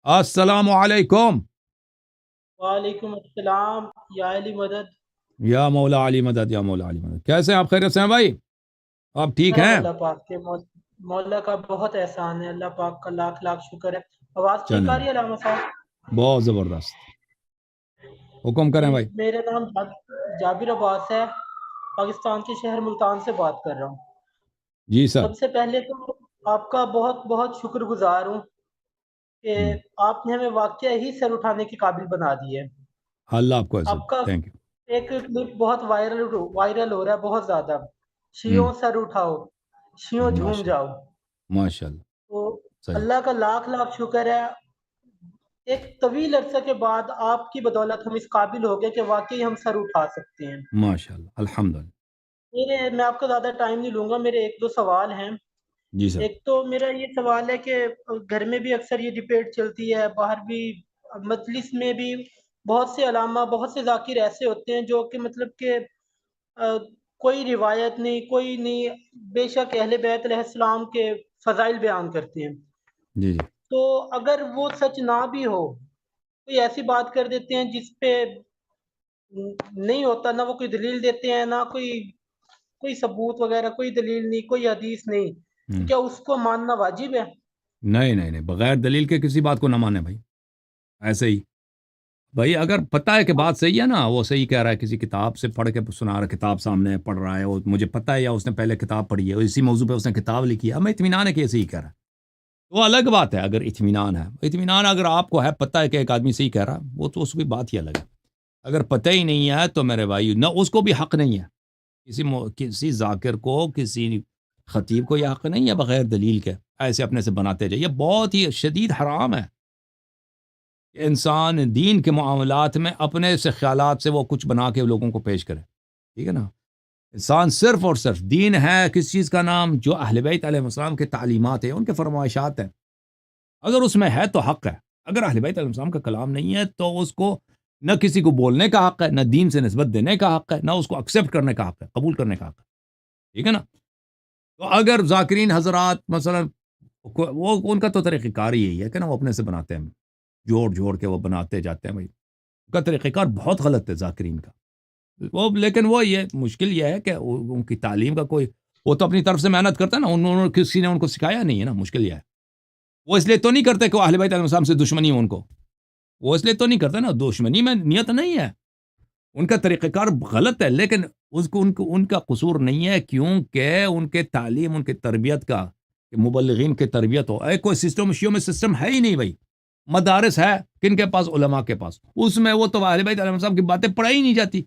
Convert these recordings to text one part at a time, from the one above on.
السلام علیکم. وعلیکم السلام یا علی مدد. یا مولا علی مدد، یا مولا علی مدد. کیسے ہیں آپ؟ خیریت سے ہیں بھائی؟ آپ ٹھیک سب ہیں؟ اللہ پاک کے مولا کا بہت احسان ہے. اللہ پاک کا لاکھ لاکھ شکر ہے. آواز ٹھیک چلیں آ رہی بھائی، ہے علامہ صاحب؟ بہت زبردست. حکم کریں جی بھائی. میرا نام جابر عباس ہے. پاکستان کے شہر ملتان سے بات کر رہا ہوں. جی سر. سب سے پہلے تو آپ کا بہت بہت شکر گزار ہوں کہ ہم، آپ نے ہمیں واقعہ ہی سر اٹھانے کے قابل بنا دیے. اللہ آپ کو عزت. آپ کا تھینک یو. ایک کلپ بہت وائرل ہو رہا ہے، بہت زیادہ. ہم، شیوں سر اٹھاؤ، شیوں جھوم ماشاء جاؤ. اللہ، ماشاء اللہ. تو صحیح. اللہ کا لاکھ لاکھ شکر ہے. ایک طویل عرصے کے بعد آپ کی بدولت ہم اس قابل ہو گئے کہ واقعی ہم سر اٹھا سکتے ہیں. ماشاء اللہ، الحمدللہ. میں آپ کا زیادہ ٹائم نہیں لوں گا. میرے ایک دو سوال ہیں. جی سر. ایک تو میرا یہ سوال ہے کہ گھر میں بھی اکثر یہ ڈبیٹ چلتی ہے، باہر بھی، مجلس میں بھی. بہت سے علامہ، بہت سے ذاکر ایسے ہوتے ہیں جو کہ مطلب کہ کوئی روایت نہیں، کوئی نہیں، بے شک اہل بیت علیہ السلام کے فضائل بیان کرتے ہیں. جی جی. تو اگر وہ سچ نہ بھی ہو، کوئی ایسی بات کر دیتے ہیں جس پہ نہیں ہوتا، نہ وہ کوئی دلیل دیتے ہیں، نہ کوئی ثبوت وغیرہ، کوئی دلیل نہیں، کوئی حدیث نہیں. تو ہم، کیا اس کو ماننا واجب ہے؟ نہیں نہیں نہیں، بغیر دلیل کے کسی بات کو نہ مانے بھائی. ایسے ہی بھائی، اگر پتہ ہے کہ بات صحیح ہے نا، وہ صحیح کہہ رہا ہے، کسی کتاب سے پڑھ کے سنا رہا ہے، کتاب سامنے ہے، پڑھ رہا ہے، وہ مجھے پتہ ہے، یا اس نے پہلے کتاب پڑھی ہے، اسی موضوع پہ اس نے کتاب لکھی ہے، ہمیں اطمینان ہے کہ یہ صحیح کہہ رہا ہے. وہ الگ بات ہے. اگر اطمینان ہے، اطمینان اگر آپ کو ہے، پتہ ہے کہ ایک آدمی صحیح کہہ رہا، وہ تو اس کی بات ہی الگ ہے. اگر پتہ ہی نہیں ہے تو میرے بھائی، نہ اس کو بھی حق نہیں ہے. کسی ذاکر کو، کسی خطیب کو یہ حق نہیں ہے بغیر دلیل کے ایسے اپنے سے بناتے جائے. یہ بہت ہی شدید حرام ہے کہ انسان دین کے معاملات میں اپنے سے خیالات سے وہ کچھ بنا کے لوگوں کو پیش کرے. ٹھیک ہے نا؟ انسان صرف اور صرف دین ہے کس چیز کا نام؟ جو اہل بیت علیہ السلام کے تعلیمات ہیں، ان کے فرمائشات ہیں. اگر اس میں ہے تو حق ہے. اگر اہل بیت علیہ السلام کا کلام نہیں ہے تو اس کو نہ کسی کو بولنے کا حق ہے، نہ دین سے نسبت دینے کا حق ہے، نہ اس کو ایکسیپٹ کرنے کا حق ہے، قبول کرنے کا حق ہے. ٹھیک ہے نا؟ تو اگر ذاکرین حضرات مثلا، وہ ان کا تو طریقہ کار ہی یہی ہے کہ نا، وہ اپنے سے بناتے ہیں، جوڑ جوڑ کے وہ بناتے جاتے ہیں. بھائی ان کا طریقہ کار بہت غلط ہے ذاکرین کا. وہ لیکن وہ یہ مشکل یہ ہے کہ ان کی تعلیم کا کوئی، وہ تو اپنی طرف سے محنت کرتا ہے نا، انہوں نے کسی نے ان کو سکھایا نہیں ہے نا. مشکل یہ ہے، وہ اس لیے تو نہیں کرتے کہ وہ اہل بیت علیہ السلام سے دشمنی ہو ان کو. وہ اس لیے تو نہیں کرتے نا، دشمنی میں نیت نہیں ہے. ان کا طریقہ کار غلط ہے، لیکن ان کا قصور نہیں ہے، کیونکہ ان کے تعلیم، ان کے تربیت کا، کہ مبلغین کی تربیت ہو. کوئی سسٹم شیعوں میں سسٹم ہے ہی نہیں بھائی. مدارس ہے کن کے پاس؟ علماء کے پاس. اس میں وہ تو اہل بیت علیہ السلام کی باتیں پڑھائی نہیں جاتی.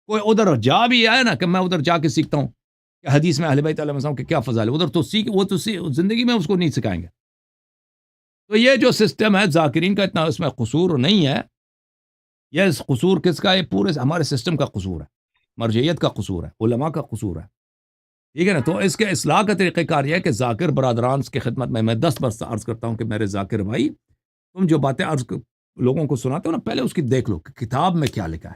کوئی ادھر جا بھی آئے نا کہ میں ادھر جا کے سیکھتا ہوں کہ حدیث میں اہل بیت علیہ السلام کے کیا فضائل ہے، ادھر تو وہ تو زندگی میں اس کو نہیں سکھائیں گے. تو یہ جو سسٹم ہے ذاکرین کا، اتنا اس میں قصور نہیں ہے. یہ قصور کس کا؟ یہ پورے ہمارے سسٹم کا قصور ہے، مرجعیت کا قصور ہے، علماء کا قصور ہے. ٹھیک ہے نا؟ تو اس کے اصلاح کا طریقہ کار یہ ہے کہ ذاکر برادران کی خدمت میں 10 عرض کرتا ہوں کہ میرے ذاکر بھائی، تم جو باتیں لوگوں کو سناتے ہو نا، پہلے اس کی دیکھ لو کہ کتاب میں کیا لکھا ہے.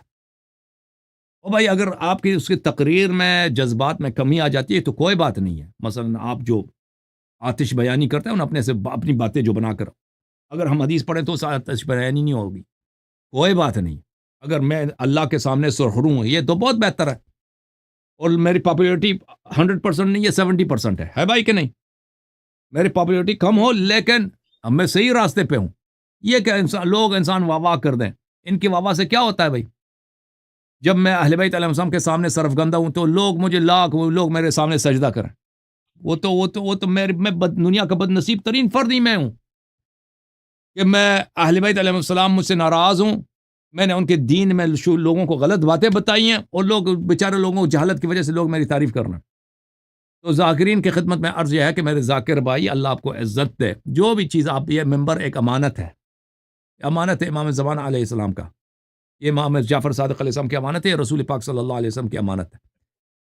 او بھائی، اگر آپ کی اس کی تقریر میں جذبات میں کمی آ جاتی ہے تو کوئی بات نہیں ہے. مثلا آپ جو آتش بیانی کرتے ہیں نا، اپنے سے اپنی باتیں جو بنا کر، اگر ہم حدیث پڑھیں تو اس آتش بیانی نہیں ہوگی، کوئی بات نہیں. اگر میں اللہ کے سامنے سرخرو ہوں، یہ تو بہت بہتر ہے. اور میری پاپولیرٹی 100% نہیں ہے، 70% ہے بھائی کہ نہیں؟ میری پاپولیرٹی کم ہو لیکن اب میں صحیح راستے پہ ہوں. یہ کہ انسان واہ واہ کر دیں، ان کی واہ واہ سے کیا ہوتا ہے بھائی؟ جب میں اہل بیت علیہ السلام کے سامنے سرفگندہ ہوں تو لوگ مجھے لوگ میرے سامنے سجدہ کریں. وہ تو میں دنیا کا بد نصیب ترین فرد ہی میں ہوں کہ میں اہل بیت علیہ السلام مجھ سے ناراض ہوں. میں نے ان کے دین میں لوگوں کو غلط باتیں بتائی ہیں، اور لوگ بیچارے لوگوں جہالت کی وجہ سے لوگ میری تعریف کرنا. تو ذاکرین کی خدمت میں عرض یہ ہے کہ میرے ذاکر بھائی، اللہ آپ کو عزت دے. جو بھی چیز آپ، یہ ممبر ایک امانت ہے، امانت ہے امام زمان علیہ السلام کا، یہ امام جعفر صادق علیہ السلام کی امانت ہے، یہ رسول پاک صلی اللہ علیہ وسلم کی امانت ہے.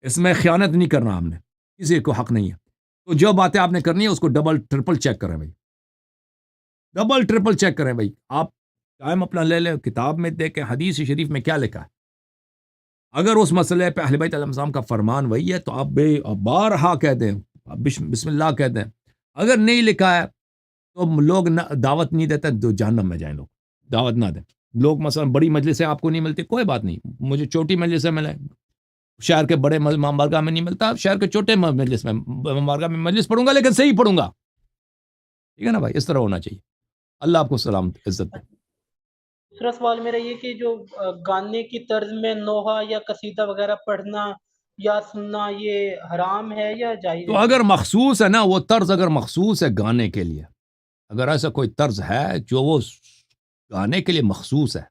اس میں خیانت نہیں کرنا، ہم نے کسی کو حق نہیں ہے. تو جو باتیں آپ نے کرنی ہے اس کو ڈبل ٹرپل چیک کریں بھائی، ڈبل ٹرپل چیک کریں بھائی. آپ ٹائم اپنا لے لیں، کتاب میں دیکھیں حدیث شریف میں کیا لکھا ہے. اگر اس مسئلے پہ اہل بیت علیہ السلام کا فرمان وہی ہے تو آپ بارہا کہہ دیں، بسم اللہ کہہ دیں. اگر نہیں لکھا ہے تو لوگ دعوت نہیں دیتے تو جہنم میں جائیں، لوگ دعوت نہ دیں. لوگ مثلا بڑی مجلسیں آپ کو نہیں ملتی، کوئی بات نہیں، مجھے چھوٹی مجلس سے ملے. شہر کے بڑے بارگاہ میں نہیں ملتا، شہر کے چھوٹے مجلس میں بارگاہ میں مجلس پڑھوں گا، لیکن صحیح پڑھوں گا. ٹھیک ہے نا بھائی، اس طرح ہونا چاہیے. اللہ آپ کو سلامت عزت دے. دوسرا سوال میرا یہ کہ جو گانے کی طرز میں نوحہ یا قصیدہ وغیرہ پڑھنا یا سننا یہ حرام ہے یا جائز تو ہے؟ اگر مخصوص ہے نا وہ طرز، اگر مخصوص ہے گانے کے لیے، اگر ایسا کوئی طرز ہے جو وہ گانے کے لیے مخصوص ہے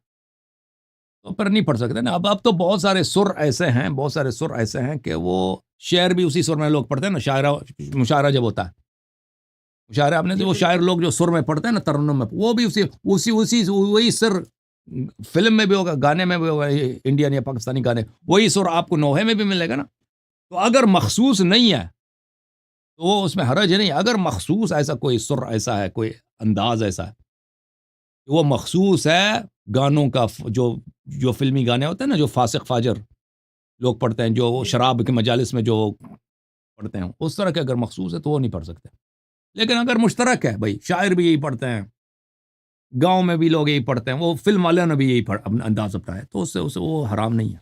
تو پھر نہیں پڑھ سکتے نا. اب تو بہت سارے سر ایسے ہیں، بہت سارے سر ایسے ہیں کہ وہ شعر بھی اسی سر میں لوگ پڑھتے ہیں نا. مشاعرہ جب ہوتا ہے، مشاعرہ آپ نے جی وہ شاعر بالکل. لوگ جو سر میں پڑھتے ہیں نا ترنم میں، وہ بھی وہی سر فلم میں بھی ہوگا، گانے میں بھی ہوگا، انڈین یا پاکستانی گانے، وہی سر آپ کو نوحے میں بھی ملے گا نا. تو اگر مخصوص نہیں ہے تو وہ اس میں حرج نہیں. اگر مخصوص ایسا کوئی سر ایسا ہے، کوئی انداز ایسا ہے، وہ مخصوص ہے گانوں کا، جو فلمی گانے ہوتے ہیں نا، جو فاسق فاجر لوگ پڑھتے ہیں، جو جی شراب کے مجالس میں جو پڑھتے ہیں، اس طرح کے اگر مخصوص ہے تو وہ نہیں پڑھ سکتے. لیکن اگر مشترک ہے بھائی، شاعر بھی یہی پڑھتے ہیں، گاؤں میں بھی لوگ یہی پڑھتے ہیں، وہ فلم والوں نے بھی یہی اپنا انداز اپنایا، تو اس سے وہ حرام نہیں ہے.